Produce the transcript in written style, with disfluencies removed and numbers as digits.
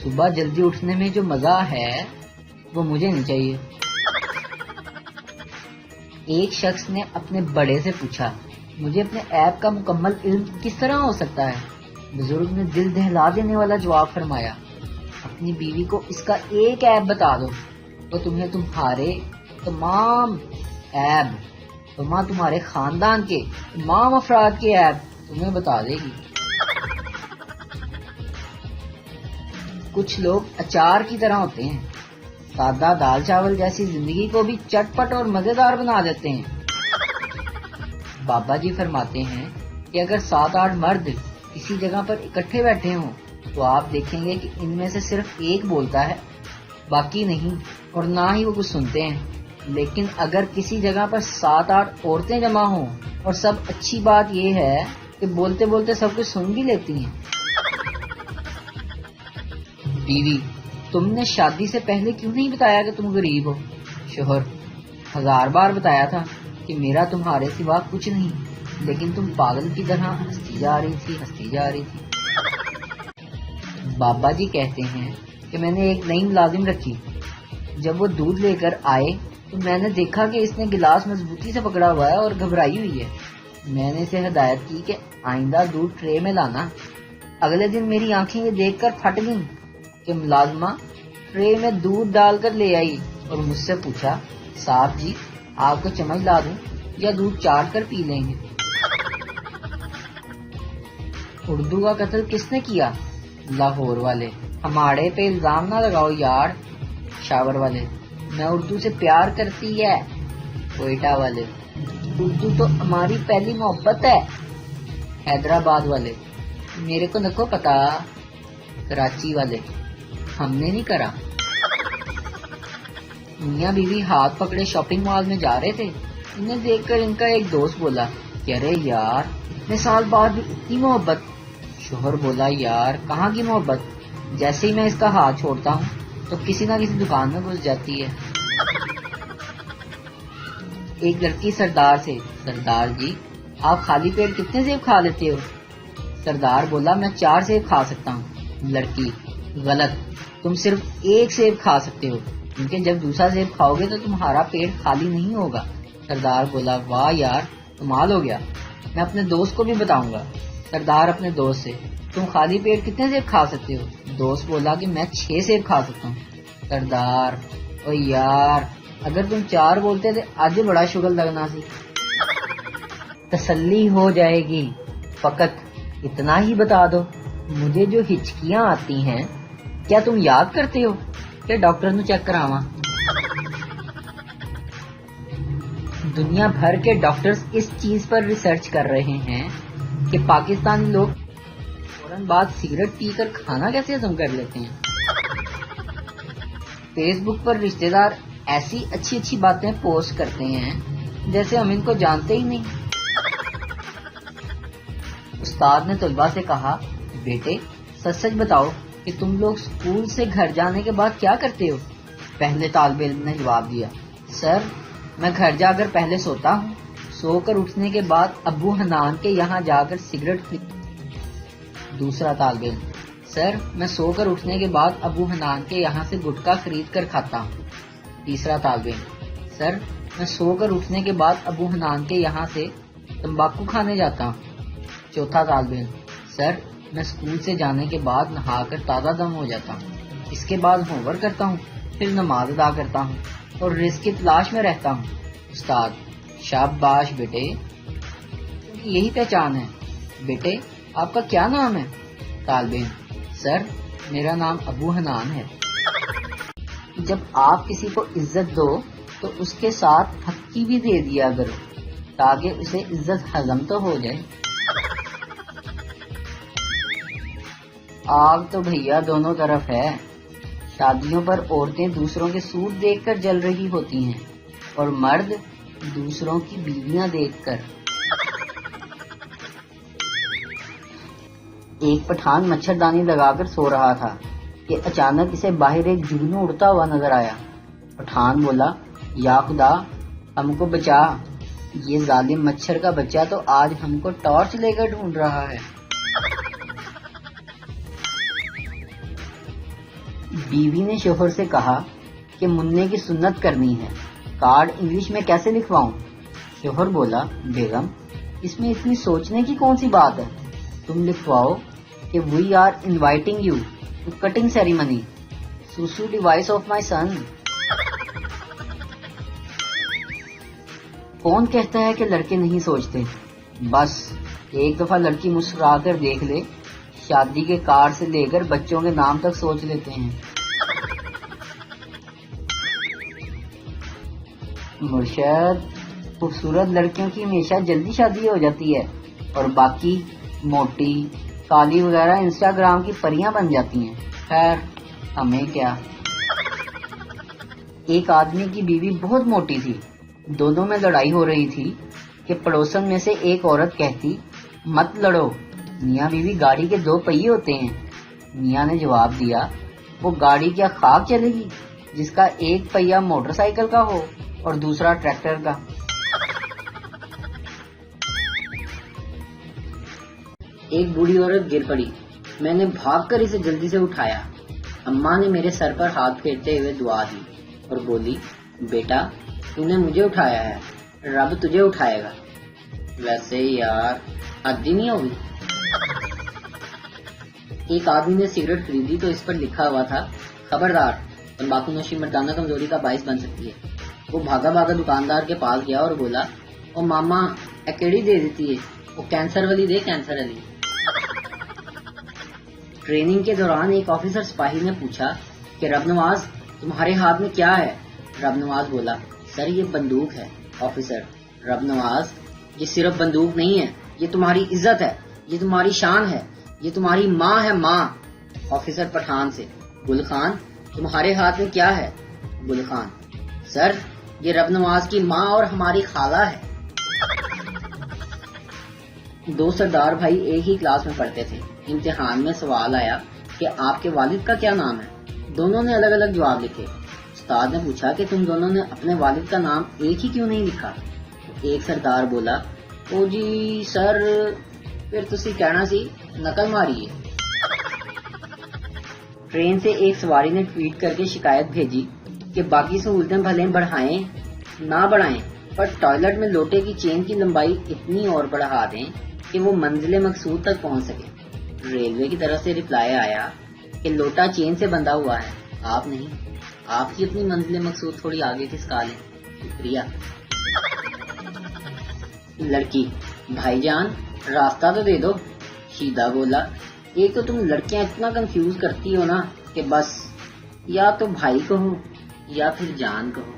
صبح جلدی اٹھنے میں جو مزہ ہے وہ مجھے نہیں چاہیے۔ ایک شخص نے اپنے بڑے سے پوچھا، مجھے اپنے عیب کا مکمل علم کس طرح ہو سکتا ہے؟ بزرگ نے دل دہلا دینے والا جواب فرمایا، اپنی بیوی کو اس کا ایک عیب بتا دو تو تمہیں تمہارے تمام عیب، تمہارے خاندان کے تمام افراد کے عیب تمہیں بتا دے گی۔ کچھ لوگ اچار کی طرح ہوتے ہیں، سادہ دال چاول جیسی زندگی کو بھی چٹپٹ اور مزیدار بنا دیتے ہیں۔ بابا جی فرماتے ہیں کہ اگر 7-8 مرد کسی جگہ پر اکٹھے بیٹھے ہوں تو آپ دیکھیں گے کہ ان میں سے صرف ایک بولتا ہے، باقی نہیں، اور نہ ہی وہ کچھ سنتے ہیں۔ لیکن اگر کسی جگہ پر 7-8 عورتیں جمع ہوں اور سب اچھی بات یہ ہے کہ بولتے بولتے سب کچھ سن بھی لیتی ہیں۔ بیوی، تم نے شادی سے پہلے کیوں نہیں بتایا کہ تم غریب ہو؟ شوہر، 1000 بار بتایا تھا کہ میرا تمہارے سوا کچھ نہیں، لیکن تم پاگل کی طرح ہنستی جا رہی تھی۔ بابا جی کہتے ہیں کہ میں نے ایک نئی ملازم رکھی۔ جب وہ دودھ لے کر آئے تو میں نے دیکھا کہ اس نے گلاس مضبوطی سے پکڑا ہوا ہے اور گھبرائی ہوئی ہے۔ میں نے اسے ہدایت کی کہ آئندہ دودھ ٹرے میں لانا۔ اگلے دن میری آنکھیں یہ دیکھ کر پھٹ گئیں کہ ملازمہ ٹرے میں دودھ ڈال کر لے آئی اور مجھ سے پوچھا، صاحب جی آپ کو چمچ لا دوں یا دودھ چاٹ کر پی لیں گے؟ اردو کا قتل کس نے کیا؟ لاہور والے۔ ہمارے پہ الزام نہ لگاؤ یار۔ شاور والے، میں اردو سے پیار کرتی ہے۔ کوئٹہ والے، اردو تو ہماری پہلی محبت ہے۔ حیدرآباد والے، میرے کو نکو پتا۔ کراچی والے، ہم نے نہیں کرا۔ میاں بیوی ہاتھ پکڑے شاپنگ مال میں جا رہے تھے، انہیں دیکھ کر ان کا ایک دوست بولا کہ ارے یار اتنے سال بعد بھی اتنی محبت۔ شوہر بولا، یار کہاں کی محبت، جیسے ہی میں اس کا ہاتھ چھوڑتا ہوں تو کسی نہ کسی دکان میں گھس جاتی ہے۔ ایک لڑکی سردار سے، سردار جی آپ خالی پیٹ کتنے سیب کھا لیتے ہو؟ سردار بولا، میں 4 سیب کھا سکتا ہوں۔ لڑکی، غلط، تم صرف 1 سیب کھا سکتے ہو، کیونکہ جب دوسرا سیب کھاؤ گے تو تمہارا پیٹ خالی نہیں ہوگا۔ سردار بولا، واہ یار کمال ہو گیا، میں اپنے دوست کو بھی بتاؤں گا۔ سردار اپنے دوست سے، تم خالی پیٹ کتنے سیب کھا سکتے ہو؟ دوست بولا کہ میں 6 سیب کھا سکتا ہوں۔ سردار، او یار اگر تم 4 بولتے تھے آج بڑا شگل لگنا سی۔ تسلی ہو جائے گی، فقط اتنا ہی بتا دو، مجھے جو ہچکیاں آتی ہیں کیا تم یاد کرتے ہو کہ ڈاکٹر نو چیک کراواں؟ دنیا بھر کے ڈاکٹرز اس چیز پر ریسرچ کر رہے ہیں کہ پاکستانی لوگ فوراً بعد سگریٹ پی کر کھانا کیسے ہضم کر لیتے ہیں۔ فیس بک پر رشتہ دار ایسی اچھی باتیں پوسٹ کرتے ہیں جیسے ہم ان کو جانتے ہی نہیں۔ استاد نے طلباء سے کہا، بیٹے سچ بتاؤ کہ تم لوگ اسکول سے گھر جانے کے بعد کیا کرتے ہو؟ پہلے طالب علم نے جواب دیا، سر میں گھر جا کر پہلے سوتا ہوں، سو کر اٹھنے کے بعد ابو حنان کے یہاں جا کر سگریٹ پی۔ دوسرا طالب علم، سر میں سو کر اٹھنے کے بعد ابو حنان کے یہاں سے گٹکا خرید کر کھاتا ہوں۔ تیسرا طالب علم، سر میں سو کر اٹھنے کے بعد ابو حنان کے یہاں سے تمباکو کھانے جاتا ہوں۔ چوتھا طالب علم، سر میں اسکول سے جانے کے بعد نہا کر تازہ دم ہو جاتا ہوں، اس کے بعد ہوم ورک کرتا ہوں، پھر نماز ادا کرتا ہوں اور رزق کی تلاش میں رہتا ہوں۔ استاد، شاباش بیٹے، یہی پہچان ہے۔ بیٹے آپ کا کیا نام ہے؟ طالب علم، سر میرا نام ابو حنان ہے۔ جب آپ کسی کو عزت دو تو اس کے ساتھ پھکی بھی دے دیا کرو تاکہ اسے عزت ہضم تو ہو جائے۔ آگ تو بھیا دونوں طرف ہے۔ شادیوں پر عورتیں دوسروں کے سوٹ دیکھ کر جل رہی ہوتی ہیں اور مرد دوسروں کی بیویاں دیکھ کر۔ ایک پٹھان مچھردانی لگا کر سو رہا تھا کہ اچانک اسے باہر ایک جگنو اڑتا ہوا نظر آیا۔ پٹھان بولا، یا خدا ہم کو بچا، یہ ظالم مچھر کا بچہ تو آج ہم کو ٹارچ لے کر ڈھونڈ رہا ہے۔ بیوی نے شوہر سے کہا کہ منع کی سنت کرنی ہے، کارڈ انگلش میں کیسے لکھواؤں؟ شوہر بولا، بیگم اس میں اتنی سوچنے کی کون سی بات ہے، تم لکھواؤ کہ we are inviting you to cutting ceremony سوسو ڈیوائس آف مائی سن۔ کون کہتا ہے کہ لڑکے نہیں سوچتے؟ بس ایک دفعہ لڑکی مسکرا کر دیکھ لے، شادی کے کارڈ سے لے کر بچوں کے نام تک سوچ لیتے ہیں۔ مرشد، خوبصورت لڑکیوں کی ہمیشہ جلدی شادی ہو جاتی ہے اور باقی موٹی کالی وغیرہ انسٹاگرام کی پریاں بن جاتی ہیں۔ خیر ہمیں کیا۔ ایک آدمی کی بیوی بہت موٹی تھی، دونوں میں لڑائی ہو رہی تھی کہ پڑوسن میں سے ایک عورت کہتی، مت لڑو، میاں بیوی گاڑی کے 2 پہیے ہوتے ہیں۔ میاں نے جواب دیا، وہ گاڑی کیا خاک چلے گی جس کا ایک پہیا موٹر سائیکل کا ہو اور دوسرا ٹریکٹر کا۔ ایک بوڑھی عورت گر پڑی، میں نے بھاگ کر اسے جلدی سے اٹھایا۔ اماں نے میرے سر پر ہاتھ پھیرتے ہوئے دعا دی اور بولی، بیٹا تو نے مجھے اٹھایا ہے، رب تجھے اٹھائے گا۔ ویسے یار حد ہی نہیں ہوگی۔ ایک آدمی نے سگریٹ خریدی تو اس پر لکھا ہوا تھا، خبردار تمباکو نوشی مردانہ کمزوری کا باعث بن سکتی ہے۔ وہ بھاگا بھاگا دکاندار کے پاس گیا اور بولا، او ماما ایکڑی دے دیتی ہے، وہ کینسر والی دے، کینسر والی۔ ٹریننگ کے دوران ایک آفیسر سپاہی نے پوچھا کہ رب نواز تمہارے ہاتھ میں کیا ہے؟ رب نواز بولا، سر یہ بندوق ہے۔ آفیسر، رب نواز یہ صرف بندوق نہیں ہے، یہ تمہاری عزت ہے، یہ تمہاری شان ہے، یہ تمہاری ماں ہے، ماں۔ آفیسر پٹھان سے، گل خان تمہارے ہاتھ میں کیا ہے؟ گل خان، سر یہ رب نواز کی ماں اور ہماری خالہ ہے۔ 2 سردار بھائی ایک ہی کلاس میں پڑھتے تھے۔ امتحان میں سوال آیا کہ آپ کے والد کا کیا نام ہے؟ دونوں نے الگ الگ جواب لکھے۔ استاد نے پوچھا کہ تم دونوں نے اپنے والد کا نام ایک ہی کیوں نہیں لکھا؟ ایک سردار بولا، او جی سر پھر تسی کہنا سی نقل ماری ہے۔ ٹرین سے ایک سواری نے ٹویٹ کر کے شکایت بھیجی کہ باقی سہولتیں بھلے بڑھائیں نہ بڑھائیں پر ٹوائلٹ میں لوٹے کی چین کی لمبائی اتنی اور بڑھا دیں کہ وہ منزل مقصود تک پہنچ سکے۔ ریلوے کی طرف سے رپلائی آیا کہ لوٹا چین سے بندھا ہوا ہے، آپ نہیں، آپ کی اپنی منزل مقصود تھوڑی آگے کھسکا لیں، شکریہ۔ لڑکی، بھائی جان راستہ تو دے دو۔ شیدہ بولا، ایک تو تم لڑکیاں اتنا کنفیوز کرتی ہو نا کہ بس یا تو بھائی کہو یا پھر جان کہو۔